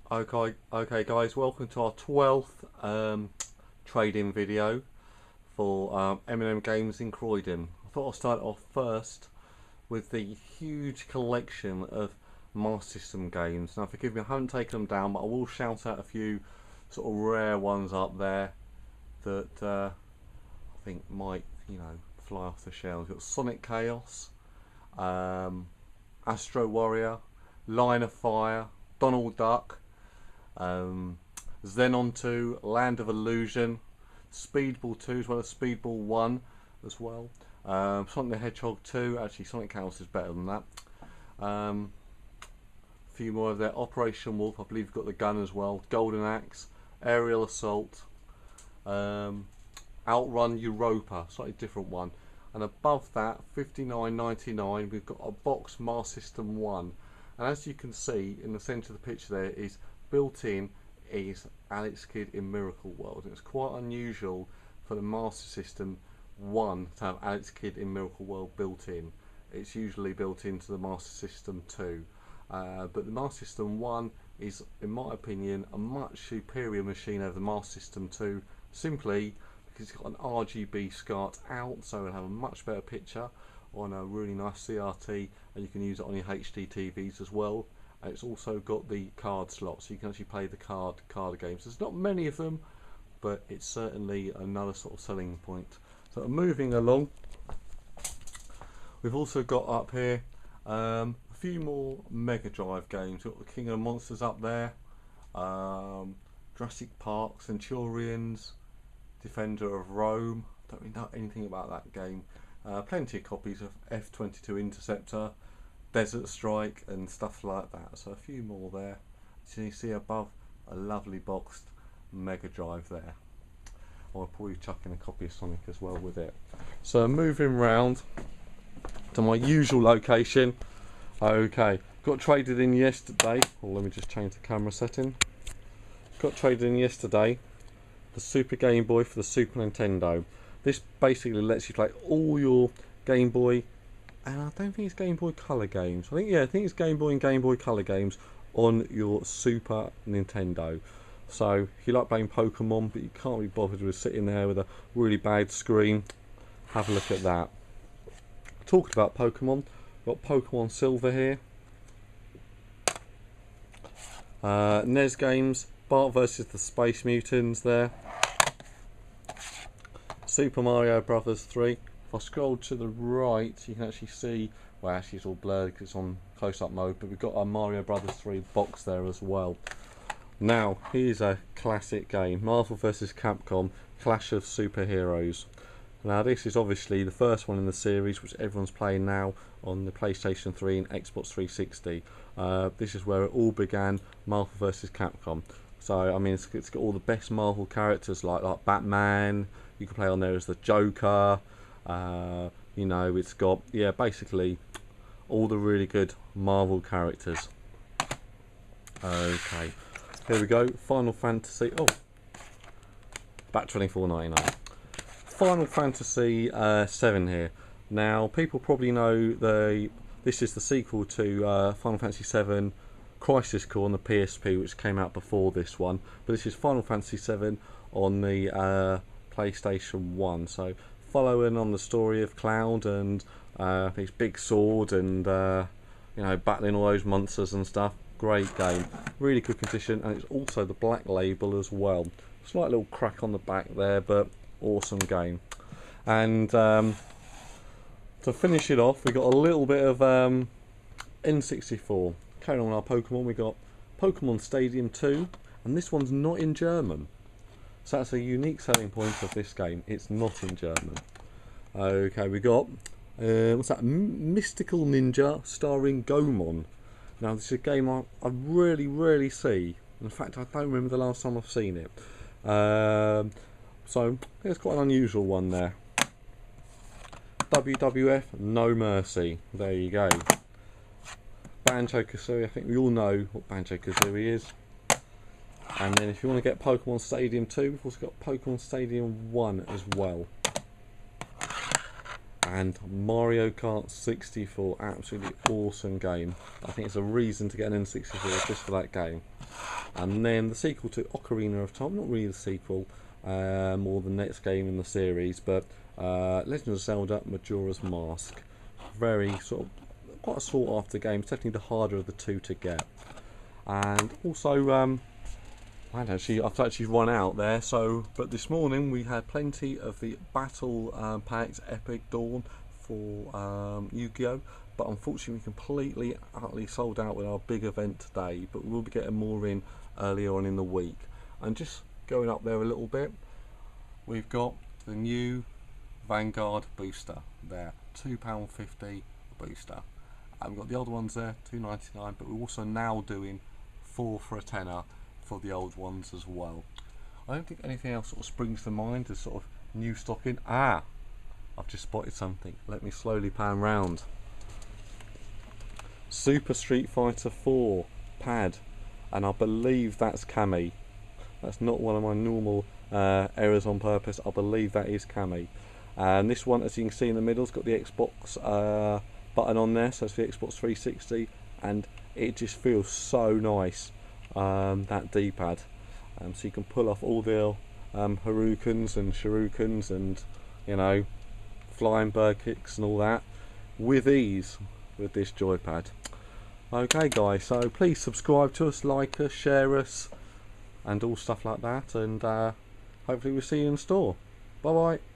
Okay, guys, welcome to our 12th trade-in video for M&M Games in Croydon. I thought I'll start off first with the huge collection of Master System games. Now, forgive me, I haven't taken them down, but I will shout out a few sort of rare ones up there that I think might, fly off the shelves. We've got Sonic Chaos, Astro Warrior, Line of Fire, Donald Duck, Xenon 2, Land of Illusion, Speedball 2 as well as Speedball 1 as well. Sonic the Hedgehog 2, actually Sonic Chaos is better than that. A few more of there. Operation Wolf, I believe you've got the gun as well. Golden Axe, Aerial Assault, Outrun Europa, slightly different one. And above that, $59.99, we've got a box Master System 1. And as you can see in the centre of the picture there is built in is Alex Kidd in Miracle World. And it's quite unusual for the Master System 1 to have Alex Kidd in Miracle World built in. It's usually built into the Master System 2. But the Master System 1 is, in my opinion, a much superior machine over the Master System 2, simply because it's got an RGB SCART out, so it'll have a much better picture on a really nice CRT, and you can use it on your HD TVs as well. And it's also got the card slot, so you can actually play the card games. There's not many of them, but it's certainly another sort of selling point. So moving along, we've also got up here a few more Mega Drive games. We've got the King of the Monsters up there, Jurassic Park, Centurions, Defender of Rome. Don't really know anything about that game. Plenty of copies of F-22 Interceptor, Desert Strike and stuff like that. So a few more there. So you see above a lovely boxed Mega Drive there. I'll probably chuck in a copy of Sonic as well with it. So moving round to my usual location. Okay, got traded in yesterday. Oh, let me just change the camera setting. Got traded in yesterday the Super Game Boy for the Super Nintendo. This basically lets you play all your Game Boy, and I don't think it's Game Boy Color games. I think it's Game Boy and Game Boy Color games on your Super Nintendo. So if you like playing Pokemon but you can't be bothered with sitting there with a really bad screen, have a look at that. Talking about Pokemon, got Pokemon Silver here. NES games, Bart versus the Space Mutants there. Super Mario Brothers 3. If I scroll to the right, you can actually see, well, actually it's all blurred because it's on close-up mode, but we've got our Mario Brothers 3 box there as well. Now, here's a classic game, Marvel vs. Capcom, Clash of Superheroes. Now, this is obviously the first one in the series, which everyone's playing now on the PlayStation 3 and Xbox 360. This is where it all began, Marvel vs. Capcom. So, I mean, it's got all the best Marvel characters like Batman. You can play on there as the Joker. It's got, basically all the really good Marvel characters. Okay, here we go. Final Fantasy. Oh, back $24.99. Final Fantasy 7 here. Now, people probably know this is the sequel to Final Fantasy 7 Crisis Core on the PSP, which came out before this one. But this is Final Fantasy 7 on the PlayStation 1. So following on the story of Cloud and his big sword and battling all those monsters and stuff. Great game, really good condition, and it's also the black label as well. Slight little crack on the back there, but awesome game. And to finish it off, we got a little bit of N64. Carrying on our Pokemon, we got Pokemon Stadium 2, and this one's not in German. So that's a unique selling point of this game. It's not in German. Okay, we got what's that? Mystical Ninja starring Gomon. Now this is a game I really rarely see. In fact, I don't remember the last time I've seen it. So it's quite an unusual one there. WWF No Mercy. There you go. Banjo-Kazooie. I think we all know what Banjo-Kazooie is. And then if you want to get Pokemon Stadium 2, we've also got Pokemon Stadium 1 as well. And Mario Kart 64, absolutely awesome game. I think it's a reason to get an N64 just for that game. And then the sequel to Ocarina of Time, not really the sequel, more the next game in the series, but Legend of Zelda Majora's Mask. Very sort of quite a sought after game. It's definitely the harder of the two to get. And also I've actually run out there, but this morning we had plenty of the battle packs Epic Dawn for Yu-Gi-Oh! But unfortunately we completely utterly sold out with our big event today, but we'll be getting more in earlier on in the week. And just going up there a little bit, we've got the new Vanguard booster there, £2.50 booster. And we've got the old ones there, £2.99, but we're also now doing 4 for a tenner for the old ones as well. I don't think anything else sort of springs to mind as sort of new stock in. I've just spotted something. Let me slowly pan round. Super Street Fighter 4 pad, and I believe that's Kami. That's not one of my normal errors on purpose. I believe that is Kami. And this one, as you can see in the middle, has got the Xbox button on there, so it's the Xbox 360, and it just feels so nice, that D-pad. So you can pull off all the Haroukens and Shurikens and, you know, flying bird kicks and all that with ease with this joypad. Okay guys, so please subscribe to us, like us, share us and all stuff like that, and hopefully we'll see you in store. Bye bye.